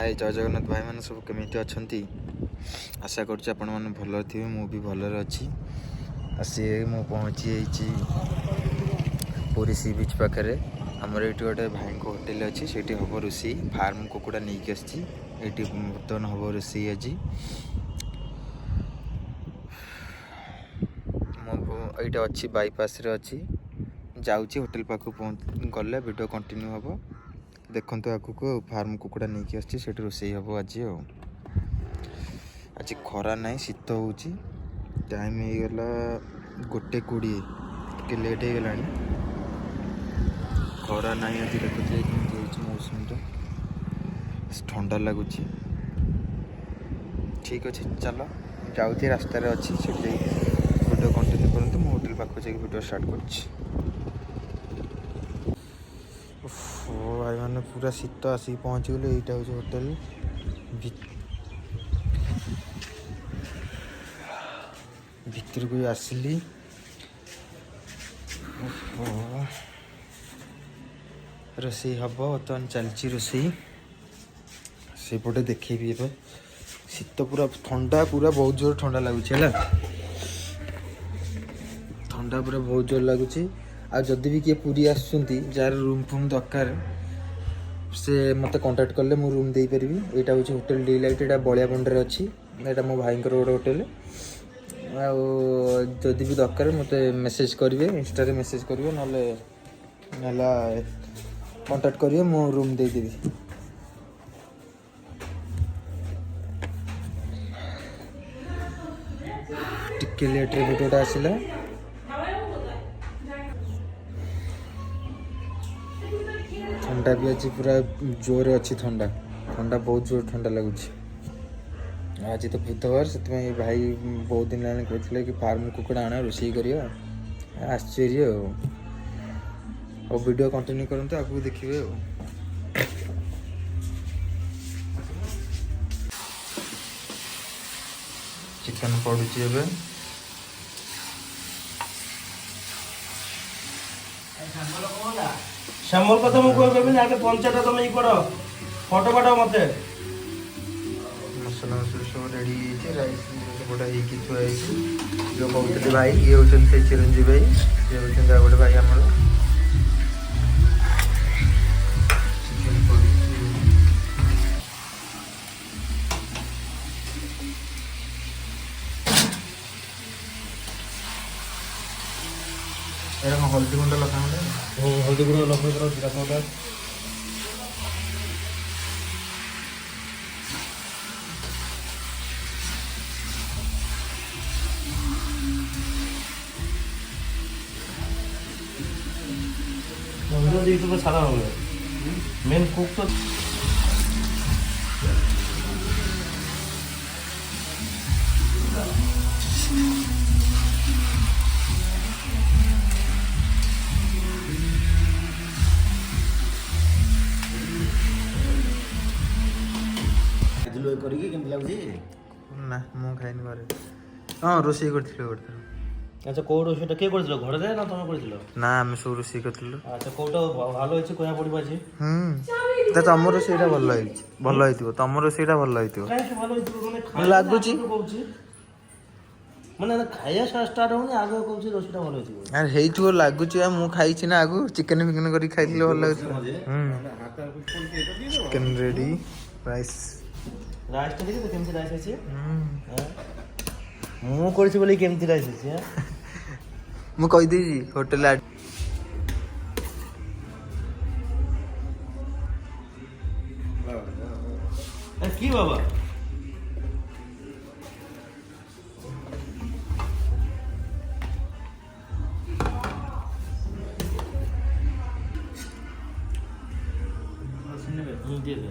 हाय जय जगन्नाथ भाई मैंने सब केमिति अछंती आशा करुच्ची आपण मैंने भल थे मु भी भलरे अच्छी आसी मु पहुँची पुरी सी बीच पाखे आमर ये गोटे भाई होटेल अच्छी से हम रोषे फार्म कुकुड़ा नहीं आसी बर्तमान हम रोषे आज ये अच्छी बाईपास अच्छी जाऊँगी होटेल पाक गले वीडियो कंटिन्यू हम देखु आगक फार्म कुकुड़ा नहीं आसी रोषे हम आज खरा ना शीत हो टाइम हो गला 1:20 टे लेट हो गला खरा ना आज देखुए मौसम ठंडा लगुच ठीक अच्छे चलो जाऊँगी रास्त अच्छी वीडियो कंटिन्यू करूँ मुझे होटेल पाक वीडियो स्टार्ट कर भाई मैंने पूरा शीत आसिक पहुँची गले यहाँ हूँ होटेल भितर को आसली रोषे हम बर्तमान चलती रोषे सेपटे देखेबी ए शीत पूरा ठंडा पूरा बहुत जोर ठंडा लगुच ठंडा पूरा बहुत जोर लगुच आदि भी किए पूरी आसुँच जार रूम फूम दरकार से मत कांटेक्ट कले मु रूम दे पारि। यहाँ हूँ होटेल डिलाइट यहाँ बलिया बंडे अच्छी यहाँ मो भाई गोटे होटेल आदि भी दरकार मत मेसेज करेंगे इंस्टा मेसेज करेंगे ना कांटेक्ट करेंगे मु रूम देदेवी। टिके लेट रे भिडियोटा आसला ठंडा भी अच्छी पूरा जोर अच्छी ठंडा ठंडा बहुत जोर ठंडा लगुच आज तो बुधवार से भाई बहुत दिन लाने कहते कि फार्म कुकुड़ा आना रोषे कर आश्चर्य और वीडियो कंटिन्यू करते आगे देखिए चिकन पड़ुची ए श्यामल कथा मुझे कहबी आगे पंचायत तुम ये कर फटो फट मत मसला मसला सब रेडी राइस गोटा थुआई जो कहते भाई ये होते चिरंजीवी भाई ये होते गोटे भाई आम हल्दी गुंड लखा हल्दी गुड़ लगे जीरा पाउडर तो सारा हो मेन कुक तो ना मु खाइनी घरे हाँ रोषे कर अच्छा कौ रोषेटा किए कर घर दे ना तुम कर ना आम सब रोषे कर अच्छा कौटा भल अच्छे कह पड़ो आज तुम रोषेटा भल हो तुम रोषेटा भल हो लगुच मैंने खाया स्टार्ट होनी आगे कौन रोषेटा भल हो यार हो लगुच मु खाई ना आगु चिकेन फिकेन कर खाई भल लगे चिकेन रेडी राइस राइस तो देखो केमती राइस अछि मु करछि बोली केमती राइस अछि मु कहि देजी होटल की बाबा दे दे